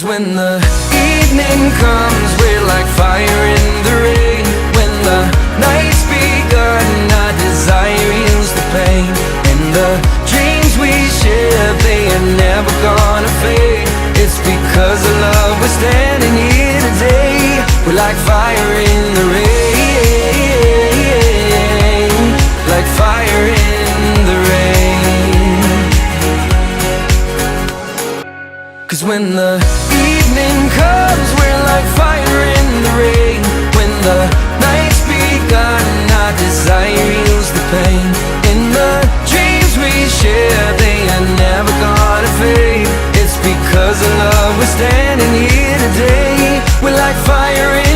'Cause when the evening comes, we're like fire in the rain. When the night's begun, our desire heals the pain. And the dreams we share, they are never gonna fade. It's because of love we're standing here today. We're like fire in the rain, like fire in the rain. 'Cause when the evening comes, we're like fire in the rain. When the night's begun, our desire heals the pain. In the dreams we share, they are never gonna fade. It's because of love we're standing here today. We're like fire in